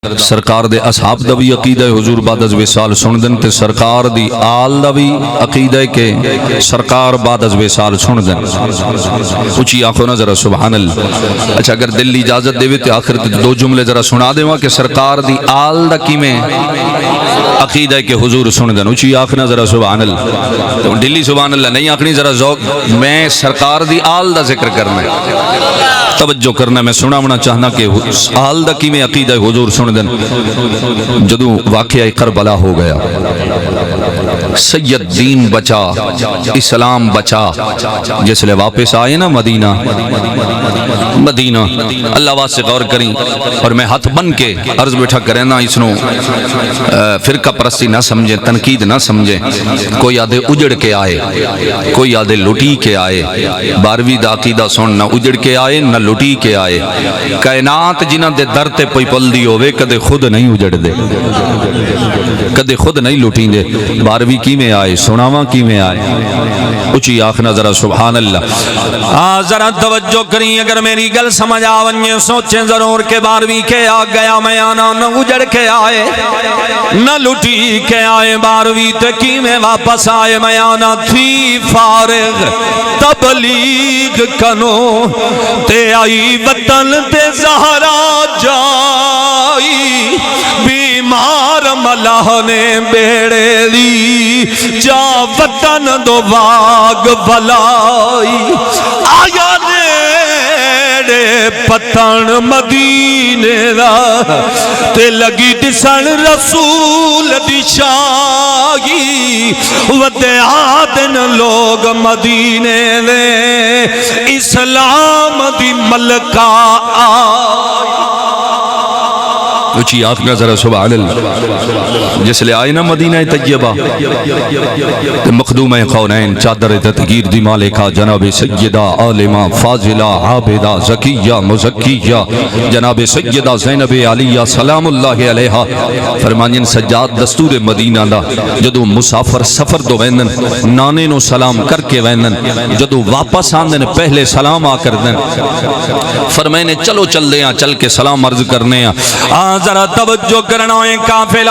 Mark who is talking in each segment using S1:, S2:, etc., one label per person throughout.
S1: سرکار دے اصحاب دا بھی عقیدہ حضور بعد از وصال سن دن تے سرکار دی آل دا بھی عقیدہ کہ سرکار بعد از وصال سن دن. اچھی آنکھوں نا ذرا سبحان اللہ. اچھا اگر دل اجازت دے وے تے آخر تے دو جملے ذرا سنا دے کہ سرکار دی آل دا کی میں عقیدہ کہ حضور سن دن. اچھی آنکھنا ذرا سبحان اللہ. تو دلی سبحان اللہ نہیں آنکھنی ذرا ذوق. میں سرکار دی آل دا ذکر کرنا ہے, توجہ کرنا. میں سناونا چاہنا کہ آل دا کی میں عقیدہ حضور سن دن. جدو واقعہ کربلا ہو گیا, سید دین بچا, اسلام بچا, جس لئے واپس آئے نا مدینہ. اللہ واسے غور کریں. اور میں ہاتھ بن کے عرض بیٹھا کریں نا, اس نو فرقہ پرستی نہ سمجھیں, تنقید نہ سمجھیں. کوئی آدھے اجڑ کے آئے, کوئی آدھے لٹی کے آئے. 12ویں دا عقیدہ سن, نہ اجڑ کے آئے نہ لٹی کے آئے. کائنات جنہ دے در تے پئی پل دی ہوئے, کدے خود نہیں اجڑ دے, کدے خود نہیں لٹیں دے. 12ویں کی میں آئے, سناواں کی میں آئے. اچھی آخنا ذرا سبحان اللہ. ذرا توجہ کریں, اگر میری گل سمجھ آونیے سوچیں ضرور کہ 12ویں کے آ گیا میں آنا, نہ اجڑ کے آئے نہ لٹی کے آئے. 12ویں تے کی میں واپس آئے میں آنا. تھی فارغ تبلیغ کنو تے آئی وطن تے زہرا جائی. بیمار ملہ نے بیڑے لی جا وطن دو واگ بلائی. آیا پتن مدینے دا تے لگی دسن رسول دی شاہی. ودے آدن لوگ مدینے دے اسلام دی ملکہ آئی. اچھی آخنا ذرا سبحان اللہ. جس لئے آئے نا مدینہ طیبہ تے مخدوم قونین چادر تطہیر دی مالکہ جناب سیدہ عالمہ فاضلہ عابدہ زکیہ مزکیہ جناب سیدہ زینب علیہ سلام اللہ علیہ فرمانین سجاد دستور مدینہ دا. جدو مسافر سفر دو ویندن نانے نو سلام کر کے ویندن, جدو واپس آندن پہلے سلام آ کر دن. فرمائنے چلو چل دیں, چل کے سلام عرض کرنے ہیں. ذرا توجہ کرنا ہے کافلہ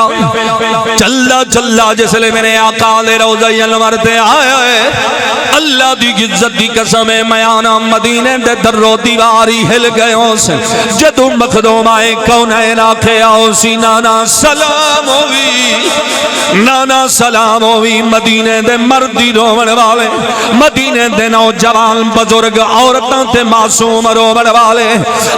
S1: چلا چلا جس لئے میرے آقا دے روضہ انور تے آیا ہے. اللہ دی عزت دی قسم ہے میں آنا مدینے دے در و دیواری ہل گئے ہوں سے. جدو مخدوم آئے کونین آکھے آؤ سی نانا سلام ہوئی, نانا سلام ہوئی. مدینے دے مردی رومن والے, مدینے دے نوجوان بزرگ عورتاں تے معصوم رومن والے.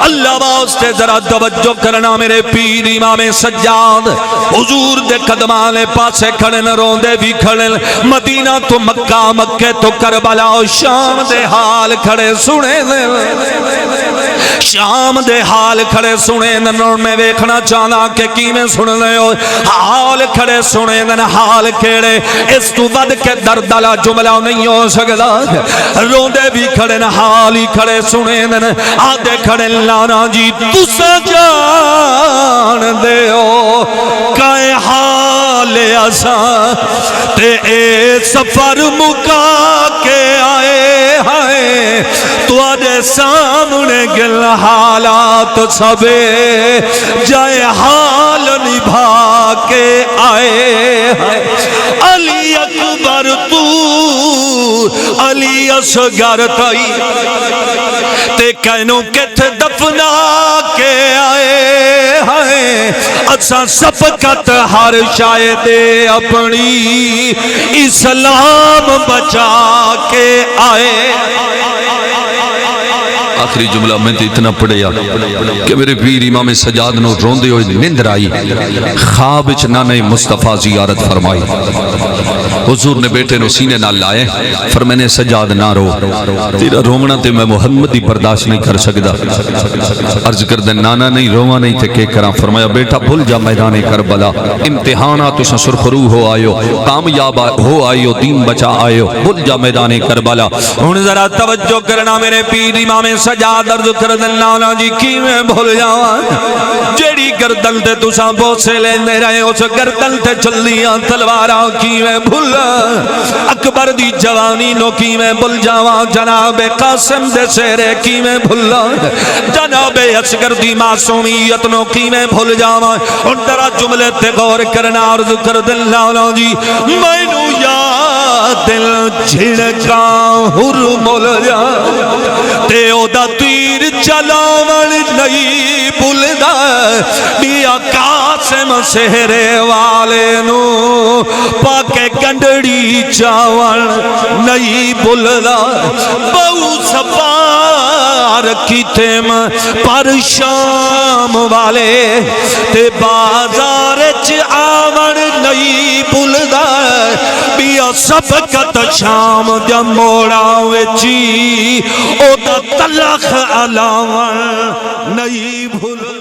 S1: اللہ واسطے ذرا توجہ کرنا میرے پیر امام سجاد حضور دے قدمانے پاسے کھڑن روندے بھی کھڑن. مدینہ تو مکہ, مکہ تو کربلا, شام دے حال کھڑے سنے دے, شام دے حال کھڑے سنے دن. میں ویکھنا چاہنا کہ کی میں سن لے ہو حال کھڑے سنے دن. حال کھڑے اس تو ود کے دردلا جملہ نہیں ہو سکتا. روندے بھی کھڑے حال ہی کھڑے سنے دن. آدھے کھڑے لانا جی تسا جان دے ہو کائے حال اساں تے اے سفر مکا کے آئے ہیں. تو آدھے سامنے گل حالات سبے جائے حال نبھا کے آئے ہیں. علی اکبر تو علی اصغر تائی تے کہنوں کتھ دفنا کے آئے ہیں. اچھا سبقت ہر شاید اپنی اسلام بچا کے آئے. آخری جملہ میں تو اتنا پڑھیا کہ میرے پیر امام سجاد نو روندے ہوئے نندر آئی. خواب وچ نانے مصطفیٰ زیارت فرمائی. حضور نے بیٹے نو سینے نہ لائے, فرمانے سجاد نہ رو, تیرا رومنا تے میں محمدی برداشت نہیں کر سکدا. عرض کر دے نانا نہیں رواں نہیں تے کہ کراں. فرمایا بیٹا بھول جا میدان کربلا, امتحانات تو سرخرو ہو آئیو, کامیاب ہو آئیو, دین بچا آئیو. بھول جا میدان کربلا. ہن ذرا توجہ کرنا میرے پیر امام سجاد عرض کر دلانا جی کی میں بھول جاواں جیڑی گردن تے تساں بوسے لیندے رہے اس گردن تے چلیاں تلواراں کی میں بھول اکبر دی جوانی نو کی میں بھول جاواں جناب قاسم دے سہرے کی میں بھول جناب اصغر دی معصومیت نو کی میں بھول جاواں ان طرح جملے تے غور کرنا عرض کر دلانا جی مینوں یا دل جھڑکا ہر مول جا تے او دا تیر چلاون نہیں بھولدا بیا قاسم سہرے والے نو پاکے گنڈڑی چاون نہیں بھولدا بہو سوار کیتے پر شام والے تے بازار چ آون نہیں بھولدا بیا سبقت شام دیا موڑا وچی او دا تلخ علاوان نہیں بھولدا